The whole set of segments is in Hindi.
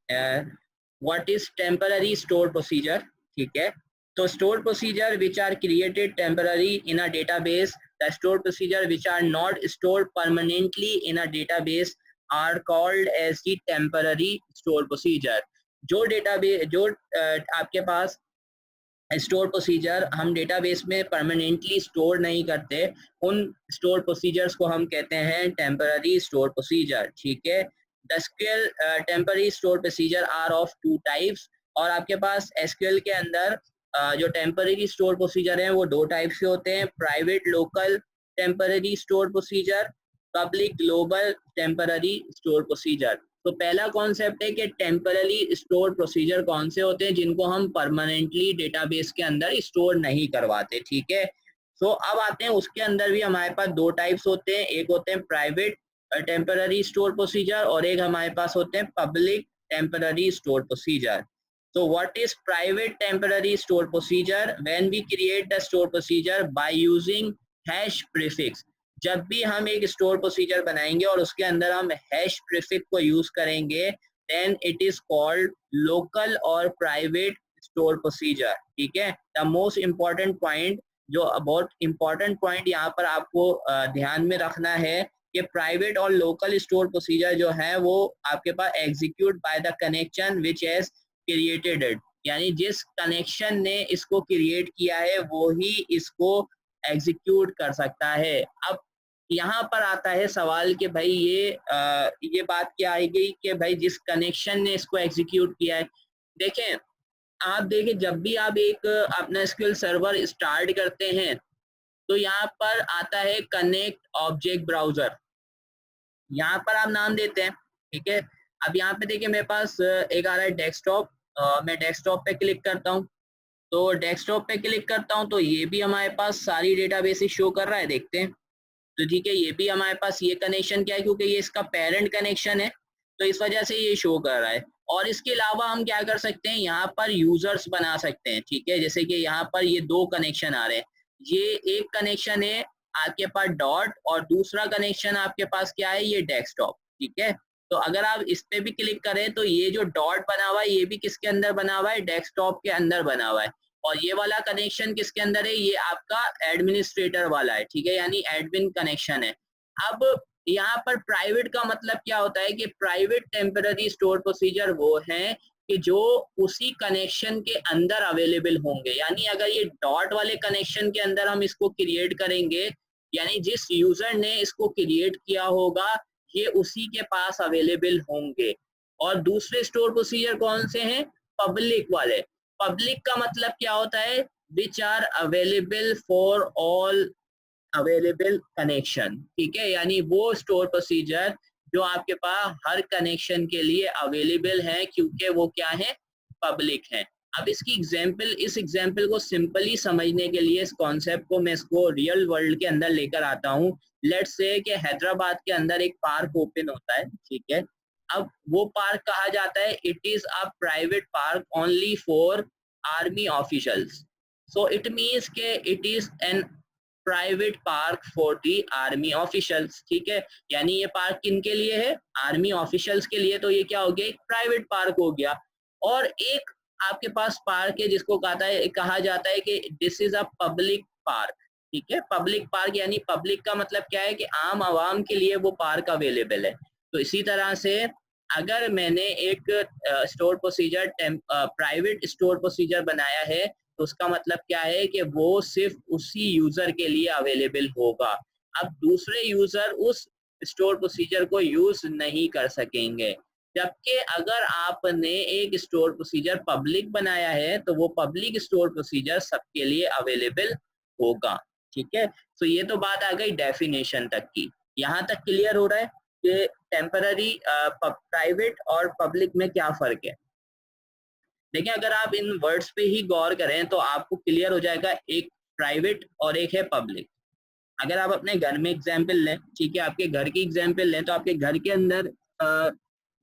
What is temporary store procedure, ठीक है। तो store procedure which are created temporary in a database, the store procedure which are not stored permanently in a database are called as the temporary store procedure. जो डेटाबेस जो आपके पास स्टोर प्रोसीजर हम डेटाबेस में परमानेंटली स्टोर नहीं करते, उन स्टोर प्रोसीजर्स को हम कहते हैं टेम्पररी स्टोर प्रोसीजर, ठीक है। The SQL temporary store procedure are of two types, और आपके पास एसक्यूएल के अंदर जो टेम्पररी स्टोर प्रोसीजर हैं वो दो टाइप्स के होते हैं, private local temporary store procedure, public global temporary store procedure. तो पहला कॉन्सेप्ट है कि टेम्पररी स्टोर प्रोसीजर कौन से होते हैं जिनको हम परमानेंटली डेटाबेस के अंदर स्टोर नहीं करवाते, ठीक है। सो अब आते हैं उसके अंदर भी हमारे पास दो टाइप्स होते हैं, एक होते हैं प्राइवेट टेम्पररी स्टोर प्रोसीजर और एक हमारे पास होते हैं public temporary store procedure. So what is private temporary store procedure? When we create the store procedure by using hash prefix, जब भी हम एक स्टोर प्रोसीजर बनाएंगे और उसके अंदर हम हैश प्रीफिक्स को यूज करेंगे, then it is called local और प्राइवेट स्टोर प्रोसीजर, ठीक है। द मोस्ट इम्पॉर्टेंट पॉइंट, जो बहुत इम्पॉर्टेंट पॉइंट यहाँ पर आपको ध्यान में रखना है कि प्राइवेट और लोकल स्टोर प्रोसीजर जो है वो आपके पास execute by the connection which has created it, यानी जिस कनेक्शन ने इसको क्रिएट किया है वो ही इसको एग्जीक्यूट कर सकता है। अब यहाँ पर आता है सवाल कि भाई ये बात क्या आएगी कि भाई जिस कनेक्शन ने इसको एग्जीक्यूट किया है। देखें, आप देखें जब भी आप एक अपना एसक्यूएल सर्वर स्टार्ट करते हैं तो यहाँ पर आता है कनेक्ट ऑब्जेक्ट ब्राउजर, यहाँ पर आप नाम देते हैं, ठीक है। अब यहाँ पे देखिए मेरे पास एक आ रहा है डेस्कटॉप, मैं डेस्कटॉप पे क्लिक करता हूँ, तो डेस्कटॉप पे क्लिक करता हूँ तो ये भी हमारे पास सारी डेटाबेसेस शो कर रहा है, देखते हैं। तो ठीक है, ये भी हमारे पास ये कनेक्शन क्या है, क्योंकि ये इसका पेरेंट कनेक्शन है तो इस वजह से ये शो कर रहा है। और इसके अलावा हम क्या कर सकते हैं, यहाँ पर यूजर्स बना सकते हैं, ठीक है। जैसे कि यहाँ पर ये दो कनेक्शन आ रहे हैं, ये एक कनेक्शन है आपके पास डॉट और दूसरा कनेक्शन आपके पास क्या है, ये डेस्कटॉप, ठीक है। तो अगर आप इस पे भी क्लिक करें तो ये जो डॉट बना हुआ है ये भी किसके अंदर बना हुआ है, डेस्कटॉप के अंदर बना हुआ है। और ये वाला कनेक्शन किसके अंदर है, ये आपका एडमिनिस्ट्रेटर वाला है, ठीक है, यानी एडमिन कनेक्शन है। अब यहाँ पर प्राइवेट का मतलब क्या होता है कि प्राइवेट टेम्पररी स्टोर प्रोसीजर वो है कि जो उसी कनेक्शन के अंदर अवेलेबल होंगे, यानी अगर ये डॉट वाले कनेक्शन के अंदर हम इसको क्रिएट करेंगे, यानी जिस यूजर ने इसको क्रिएट किया होगा ये उसी के पास अवेलेबल होंगे। और दूसरे स्टोर प्रोसीजर कौन से हैं, पब्लिक वाले। पब्लिक का मतलब क्या होता है, which are available for all available connection, ठीक है, यानी वो स्टोर प्रोसीजर जो आपके पास हर कनेक्शन के लिए अवेलेबल है क्योंकि वो क्या है, पब्लिक है। अब इसकी इस एग्जाम्पल को सिंपली समझने के लिए इस कॉन्सेप्ट को मैं इसको रियल वर्ल्ड के अंदर लेकर आता हूँ। लेट्स से कि हैदराबाद के अंदर एक पार्क ओपन होता है, ठीक है। अब वो पार्क कहा जाता है, it is a private park only for army officials. So it means के it is an private park for the army officials, ठीक है। यानी ये पार्क किनके लिए है, आर्मी ऑफिशियल्स के लिए, तो ये क्या हो गया, एक प्राइवेट पार्क हो गया। और एक आपके पास पार्क है जिसको कहा जाता है कि this is a public park, ठीक है। पब्लिक पार्क यानी पब्लिक का मतलब क्या है कि आम आवाम के लिए वो पार्क अवेलेबल है। तो इसी तरह से अगर मैंने एक store procedure private store procedure बनाया है तो उसका मतलब क्या है कि वो सिर्फ उसी यूजर के लिए अवेलेबल होगा। अब दूसरे यूजर उस स्टोर प्रोसीजर को यूज नहीं कर सकेंगे। जबकि अगर आपने एक स्टोर प्रोसीजर पब्लिक बनाया है तो वो पब्लिक स्टोर प्रोसीजर सबके लिए अवेलेबल होगा, ठीक है। तो ये तो बात आ गई डेफिनेशन तक की। यहाँ तक क्लियर हो रहा है कि टेम्पररी प्राइवेट और पब्लिक में क्या फर्क है। देखिए, अगर आप इन वर्ड्स पे ही गौर करें तो आपको क्लियर हो जाएगा, एक प्राइवेट और एक है पब्लिक। अगर आप अपने घर में एग्जाम्पल लें, ठीक है, आपके घर की एग्जाम्पल लें तो आपके घर के अंदर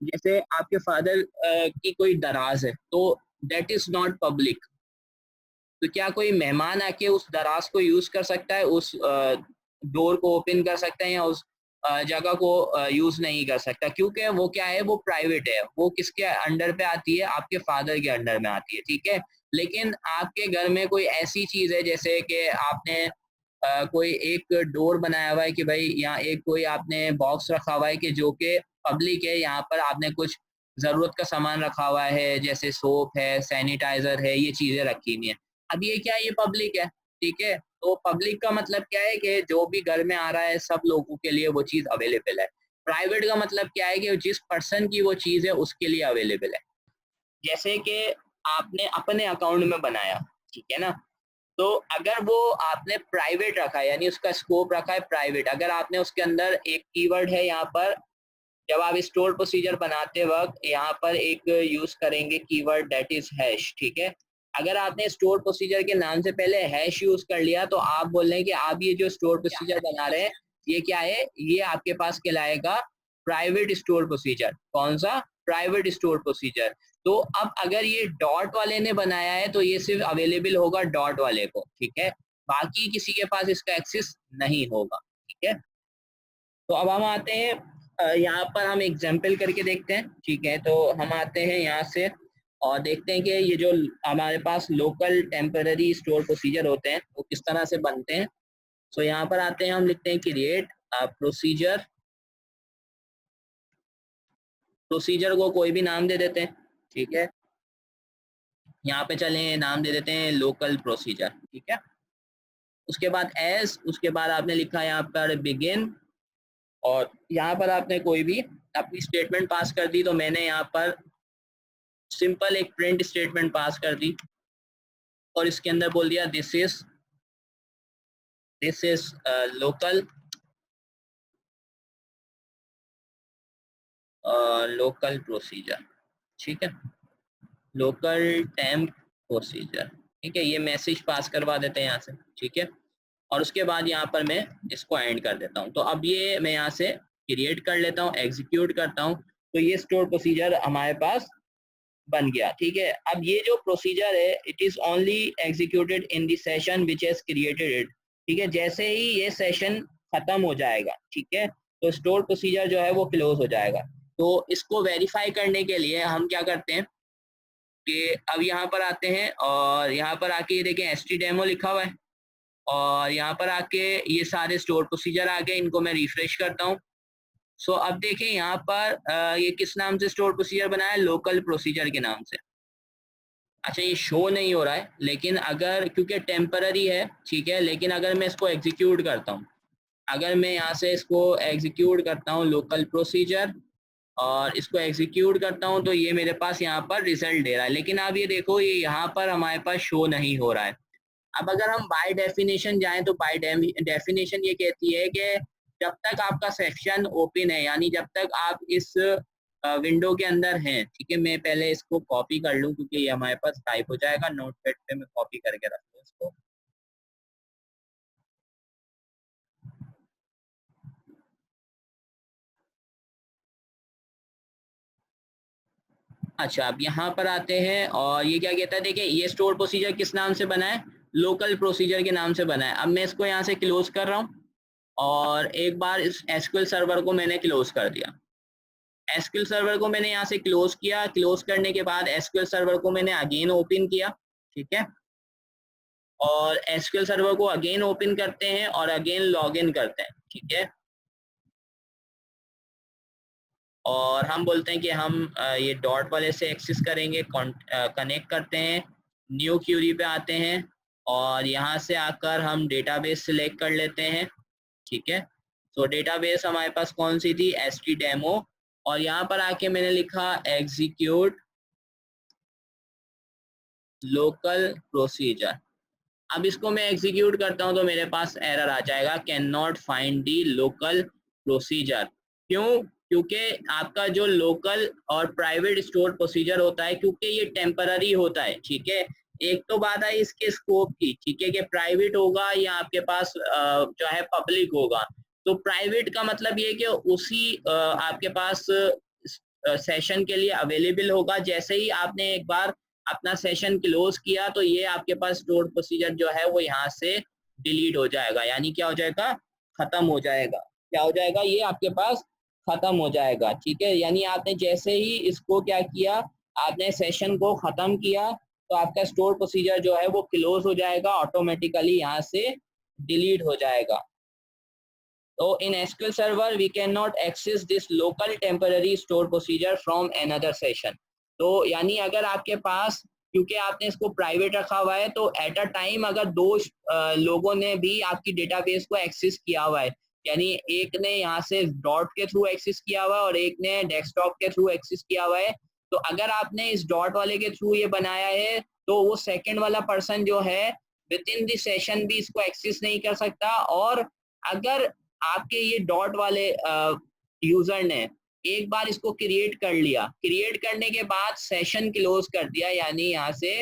जैसे आपके फादर की कोई दराज है तो दैट इज नॉट पब्लिक। तो क्या कोई मेहमान आके उस दराज को यूज कर सकता है, उस डोर को ओपन कर सकता है या उस जगह को यूज नहीं कर सकता, क्योंकि वो क्या है, वो प्राइवेट है, वो किसके अंडर पे आती है, आपके फादर के अंडर में आती है, ठीक है। लेकिन आपके घर में कोई ऐसी चीज है जैसे कि आपने कोई एक डोर बनाया हुआ है कि भाई यहाँ एक कोई आपने बॉक्स रखा हुआ है कि जो कि पब्लिक है, यहाँ पर आपने कुछ जरूरत का सामान रखा हुआ है जैसे सोप है, सैनिटाइजर है, ये चीजें रखी हुई हैं। अब ये क्या है, ये पब्लिक है, ठीक है। तो पब्लिक का मतलब क्या है कि जो भी घर में आ रहा है सब लोगों के लिए वो चीज अवेलेबल है। प्राइवेट का मतलब क्या है कि जिस पर्सन की वो चीज है उसके लिए अवेलेबल है। जैसे कि आपने अपने अकाउंट में बनाया, ठीक है ना, तो अगर वो आपने प्राइवेट रखा है यानी उसका स्कोप रखा है प्राइवेट, अगर आपने उसके अंदर एक कीवर्ड है यहाँ पर, जब आप स्टोर प्रोसीजर बनाते वक्त यहाँ पर एक यूज करेंगे कीवर्ड दैट इज हैश, ठीक है। अगर आपने स्टोर प्रोसीजर के नाम से पहले हैश यूज कर लिया तो आप बोल रहे हैं कि आप ये जो स्टोर प्रोसीजर बना रहे हैं ये क्या है, ये आपके पास कहलाएगा प्राइवेट स्टोर प्रोसीजर। कौन सा? Private store procedure. तो अब अगर ये डॉट वाले ने बनाया है तो ये सिर्फ अवेलेबल होगा डॉट वाले को, ठीक है, बाकी किसी के पास इसका एक्सेस नहीं होगा, ठीक है। तो अब हम आते हैं यहाँ पर हम एग्जाम्पल करके देखते हैं, ठीक है। तो हम आते हैं यहाँ से और देखते हैं कि ये जो हमारे पास लोकल टेम्पररी स्टोर प्रोसीजर होते हैं वो किस तरह से बनते हैं। सो यहाँ पर आते हैं, हम लिखते हैं क्रिएट प्रोसीजर, प्रोसीजर को कोई भी नाम दे देते हैं, ठीक है। यहाँ पे चलें नाम दे देते हैं लोकल प्रोसीजर, ठीक है। उसके बाद एस, उसके बाद आपने लिखा है यहाँ पर बिगिन, और यहाँ पर आपने कोई भी अपनी स्टेटमेंट पास कर दी। तो मैंने यहाँ पर सिंपल एक प्रिंट स्टेटमेंट पास कर दी और इसके अंदर बोल दिया this is local local procedure, ठीक है, लोकल टेम्प प्रोसीजर, ठीक है। ये मैसेज पास करवा देते हैं यहाँ से, ठीक है। और उसके बाद यहाँ पर मैं इसको एंड कर देता हूँ। तो अब ये मैं यहाँ से क्रिएट कर लेता हूँ, एग्जीक्यूट करता हूँ, तो ये स्टोर प्रोसीजर हमारे पास बन गया, ठीक है। अब ये जो प्रोसीजर है it is only executed in the session which has created it, ठीक है। जैसे ही ये सेशन खत्म हो जाएगा, ठीक है, तो स्टोर प्रोसीजर जो है वो क्लोज हो जाएगा। तो इसको वेरीफाई करने के लिए हम क्या करते हैं कि अब यहाँ पर आते हैं और यहाँ पर आके ये देखें htdemo लिखा हुआ है और यहाँ पर आके ये सारे स्टोर प्रोसीजर आ गए, इनको मैं रिफ्रेश करता हूँ। सो अब देखें यहाँ पर ये किस नाम से स्टोर प्रोसीजर बनाया है, लोकल प्रोसीजर के नाम से। अच्छा ये शो नहीं हो रहा है, लेकिन अगर क्योंकि टेम्पररी है, ठीक है, लेकिन अगर मैं इसको एग्जीक्यूट करता हूँ, अगर मैं यहाँ से इसको एग्जीक्यूट करता हूँ लोकल प्रोसीजर और इसको एग्जीक्यूट करता हूँ तो ये मेरे पास यहाँ पर रिजल्ट दे रहा है, लेकिन आप ये देखो ये यहाँ पर हमारे पास शो नहीं हो रहा है। अब अगर हम बाय डेफिनेशन जाएं तो बाय डेफिनेशन ये कहती है कि जब तक आपका सेक्शन ओपन है, यानी जब तक आप इस विंडो के अंदर हैं, ठीक है। मैं पहले इसको कॉपी कर लूं क्योंकि ये हमारे पास टाइप हो जाएगा, नोटपैड पे मैं कॉपी करके रख लूँ इसको। अच्छा अब यहाँ पर आते हैं और ये क्या कहता है, देखिए ये स्टोर प्रोसीजर किस नाम से बना है, लोकल प्रोसीजर के नाम से बना है। अब मैं इसको यहाँ से क्लोज कर रहा हूँ और एक बार इस एसक्यूएल सर्वर को मैंने क्लोज कर दिया। एसक्यूएल सर्वर को मैंने यहाँ से क्लोज किया, क्लोज करने के बाद एसक्यूएल सर्वर को मैंने अगेन ओपन किया, ठीक है। और एसक्यूएल सर्वर को अगेन ओपन करते हैं और अगेन लॉगिन करते हैं, ठीक है। और हम बोलते हैं कि हम ये डॉट वाले से एक्सेस करेंगे, कनेक्ट करते हैं, न्यू क्यूरी पे आते हैं और यहाँ से आकर हम डेटाबेस सिलेक्ट कर लेते हैं, ठीक है। तो डेटाबेस हमारे पास कौन सी थी, htdemo, और यहाँ पर आके मैंने लिखा एग्जीक्यूट लोकल प्रोसीजर। अब इसको मैं एग्जीक्यूट करता हूं तो मेरे पास एरर आ जाएगा, can not find the local procedure. क्यों? क्योंकि आपका जो लोकल और प्राइवेट स्टोर प्रोसीजर होता है, क्योंकि ये टेम्पररी होता है, ठीक है। एक तो बात है इसके स्कोप की, ठीक है, कि प्राइवेट होगा या आपके पास जो है पब्लिक होगा। तो प्राइवेट का मतलब ये कि उसी आपके पास सेशन के लिए अवेलेबल होगा। जैसे ही आपने एक बार अपना सेशन क्लोज किया तो ये आपके पास स्टोर प्रोसीजर जो है वो यहाँ से डिलीट हो जाएगा, यानी क्या हो जाएगा, खत्म हो जाएगा, क्या हो जाएगा, ये आपके पास खत्म हो जाएगा। ठीक है, यानी आपने जैसे ही इसको क्या किया, आपने सेशन को खत्म किया तो आपका स्टोर प्रोसीजर जो है वो क्लोज हो जाएगा, ऑटोमेटिकली यहाँ से डिलीट हो जाएगा। तो in SQL Server we cannot access this local temporary store procedure from another session। तो यानी अगर आपके पास, क्योंकि आपने इसको प्राइवेट रखा हुआ है, तो एट अ टाइम अगर दो लोगों ने भी आपकी डेटाबेस को एक्सेस किया हुआ है, यानी एक ने यहाँ से डॉट के थ्रू एक्सेस किया हुआ है और एक ने डेस्कटॉप के थ्रू एक्सेस किया हुआ है, तो अगर आपने इस डॉट वाले के थ्रू ये बनाया है तो वो सेकंड वाला पर्सन जो है विद इन द सेशन भी इसको एक्सेस नहीं कर सकता। और अगर आपके ये डॉट वाले यूजर ने एक बार इसको क्रिएट कर लिया, क्रिएट करने के बाद सेशन क्लोज कर दिया, यानी यहाँ से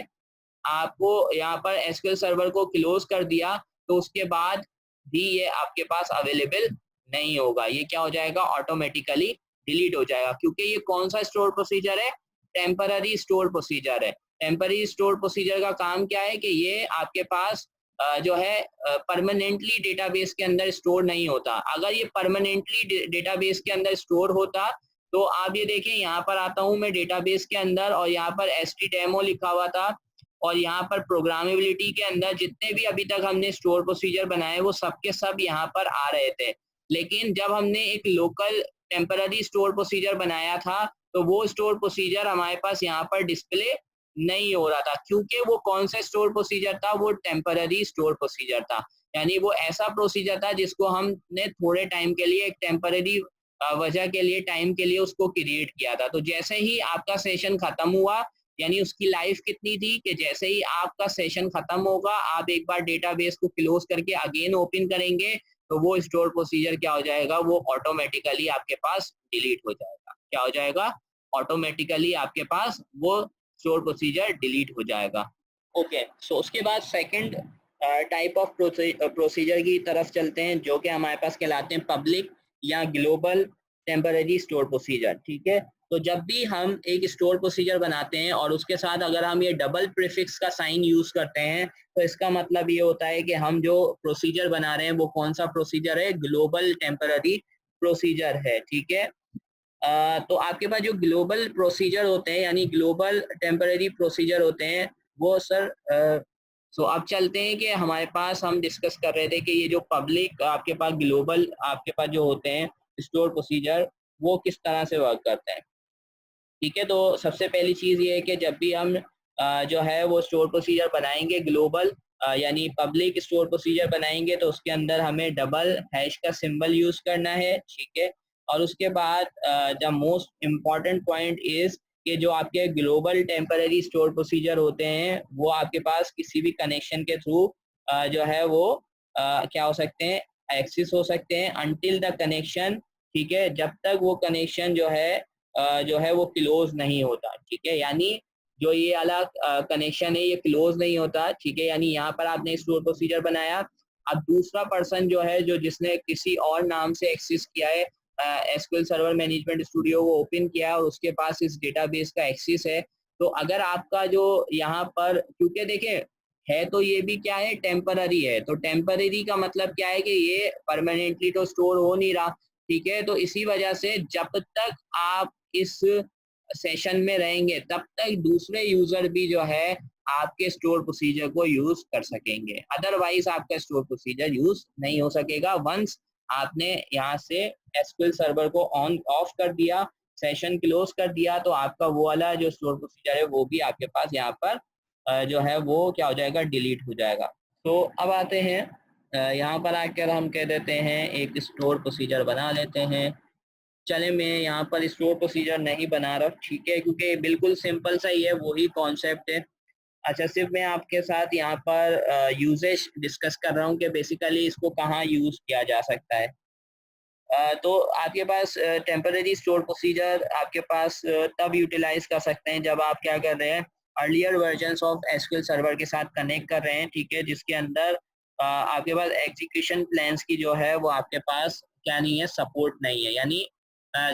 आपको यहाँ पर एसक्यूएल सर्वर को क्लोज कर दिया, तो उसके बाद भी ये आपके पास अवेलेबल नहीं होगा, ये क्या हो जाएगा, ऑटोमेटिकली डिलीट हो जाएगा। क्योंकि ये कौन सा स्टोर प्रोसीजर है, टेम्पररी स्टोर प्रोसीजर है। टेम्पररी स्टोर प्रोसीजर का काम क्या है कि ये आपके पास जो है परमानेंटली डेटाबेस के अंदर स्टोर नहीं होता। अगर ये परमानेंटली डेटाबेस के अंदर स्टोर होता तो आप ये देखें, यहाँ पर आता हूँ मैं डेटाबेस के अंदर और यहाँ पर htdemo लिखा हुआ था और यहाँ पर प्रोग्रामेबिलिटी के अंदर जितने भी अभी तक हमने स्टोर प्रोसीजर बनाए वो सब के सब यहाँ पर आ रहे थे। लेकिन जब हमने एक लोकल टेम्पररी स्टोर प्रोसीजर बनाया था तो वो स्टोर प्रोसीजर हमारे पास यहाँ पर डिस्प्ले नहीं हो रहा था, क्योंकि वो कौन सा स्टोर प्रोसीजर था, वो टेम्पररी स्टोर प्रोसीजर था। यानी वो ऐसा प्रोसीजर था जिसको हमने थोड़े टाइम के लिए, एक टेम्पररी वजह के लिए, टाइम के लिए उसको क्रिएट किया था। तो जैसे ही आपका सेशन खत्म हुआ, यानी उसकी लाइफ कितनी थी कि जैसे ही आपका सेशन खत्म होगा आप एक बार डेटाबेस को क्लोज करके अगेन ओपन करेंगे तो वो स्टोर प्रोसीजर क्या हो जाएगा, वो ऑटोमेटिकली आपके पास डिलीट हो जाएगा। क्या हो जाएगा, ऑटोमेटिकली आपके पास वो स्टोर प्रोसीजर डिलीट हो जाएगा। ओके, सो उसके बाद सेकंड टाइप ऑफ प्रोसीजर की तरफ चलते हैं, जो कि हमारे पास कहलाते हैं पब्लिक या ग्लोबल टेम्पररी स्टोर प्रोसीजर। ठीक है, तो जब भी हम एक स्टोर प्रोसीजर बनाते हैं और उसके साथ अगर हम ये डबल प्रीफिक्स का साइन यूज करते हैं तो इसका मतलब ये होता है कि हम जो प्रोसीजर बना रहे हैं वो कौन सा प्रोसीजर है, ग्लोबल टेम्पररी प्रोसीजर है। ठीक है, तो आपके पास जो ग्लोबल प्रोसीजर होते हैं यानी ग्लोबल टेम्पररी प्रोसीजर होते हैं वो सर, सो अब चलते हैं कि हमारे पास, हम डिस्कस कर रहे थे कि ये जो पब्लिक आपके पास ग्लोबल आपके पास जो होते हैं स्टोर प्रोसीजर वो किस तरह से वर्क करते हैं। ठीक है, तो सबसे पहली चीज़ ये है कि जब भी हम जो है वो स्टोर प्रोसीजर बनाएंगे ग्लोबल यानी पब्लिक स्टोर प्रोसीजर बनाएंगे तो उसके अंदर हमें डबल हैश का सिंबल यूज करना है। ठीक है, और उसके बाद the most important point is कि जो आपके ग्लोबल टेम्पररी स्टोर प्रोसीजर होते हैं वो आपके पास किसी भी कनेक्शन के थ्रू जो है वो क्या हो सकते हैं, एक्सेस हो सकते हैं अनटिल द कनेक्शन। ठीक है, जब तक वो कनेक्शन जो है वो क्लोज नहीं होता। ठीक है, यानी जो ये अलग कनेक्शन है ये क्लोज नहीं होता। ठीक है, यानी यहाँ पर आपने स्टोर प्रोसीजर बनाया, अब दूसरा पर्सन जो है जो जिसने किसी और नाम से एक्सेस किया है एसक्यूएल सर्वर मैनेजमेंट स्टूडियो को ओपन किया और उसके पास इस डेटाबेस का एक्सेस है, तो अगर आपका जो यहाँ पर, क्योंकि देखें है तो ये भी क्या है, टेम्पररी है, तो टेम्पररी का मतलब क्या है कि ये परमानेंटली तो स्टोर हो नहीं रहा। ठीक है, तो इसी वजह से जब तक आप इस सेशन में रहेंगे तब तक दूसरे यूजर भी जो है आपके स्टोर प्रोसीजर को यूज कर सकेंगे, अदरवाइज आपका स्टोर प्रोसीजर यूज नहीं हो सकेगा। वंस आपने यहाँ से एसक्यूएल सर्वर को ऑन ऑफ कर दिया, सेशन क्लोज कर दिया, तो आपका वो वाला जो स्टोर प्रोसीजर है वो भी आपके पास यहाँ पर जो है वो क्या हो जाएगा, डिलीट हो जाएगा। तो अब आते हैं यहाँ पर आकर हम कह देते हैं एक स्टोर प्रोसीजर बना लेते हैं। चले, मैं यहाँ पर स्टोर प्रोसीजर नहीं बना रहा। ठीक है, क्योंकि बिल्कुल सिंपल सा ही है, वही कॉन्सेप्ट है। अच्छा, सिर्फ मैं आपके साथ यहाँ पर यूजेज डिस्कस कर रहा हूँ कि बेसिकली इसको कहाँ यूज किया जा सकता है। तो आपके पास टेम्पररी स्टोर प्रोसीजर आपके पास तब यूटिलाइज कर सकते हैं जब आप क्या कर रहे हैं, earlier versions of SQL server के साथ कनेक्ट कर रहे हैं। ठीक है, जिसके अंदर आपके पास एग्जीक्यूशन प्लान्स की जो है वो आपके पास क्या नहीं है, सपोर्ट नहीं है। यानी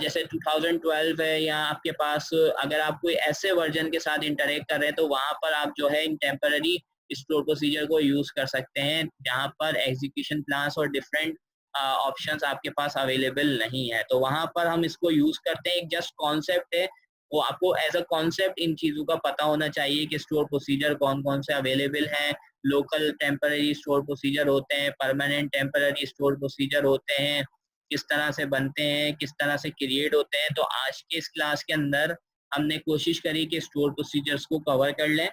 जैसे 2012 है या आपके पास अगर आप कोई ऐसे वर्जन के साथ इंटरेक्ट कर रहे हैं तो वहाँ पर आप जो है इन टेम्पररी स्टोर प्रोसीजर को यूज कर सकते हैं, जहाँ पर एग्जीक्यूशन प्लान्स और डिफरेंट ऑप्शंस आपके पास अवेलेबल नहीं है, तो वहां पर हम इसको यूज करते हैं। एक जस्ट कॉन्सेप्ट है, वो आपको एज अ कॉन्सेप्ट इन चीजों का पता होना चाहिए कि स्टोर प्रोसीजर कौन कौन से अवेलेबल हैं। लोकल टेम्पररी स्टोर प्रोसीजर होते हैं, परमानेंट टेम्पररी स्टोर प्रोसीजर होते हैं, किस तरह से बनते हैं, किस तरह से क्रिएट होते हैं। तो आज के इस क्लास के अंदर हमने कोशिश करी कि स्टोर प्रोसीजर्स को कवर कर लें।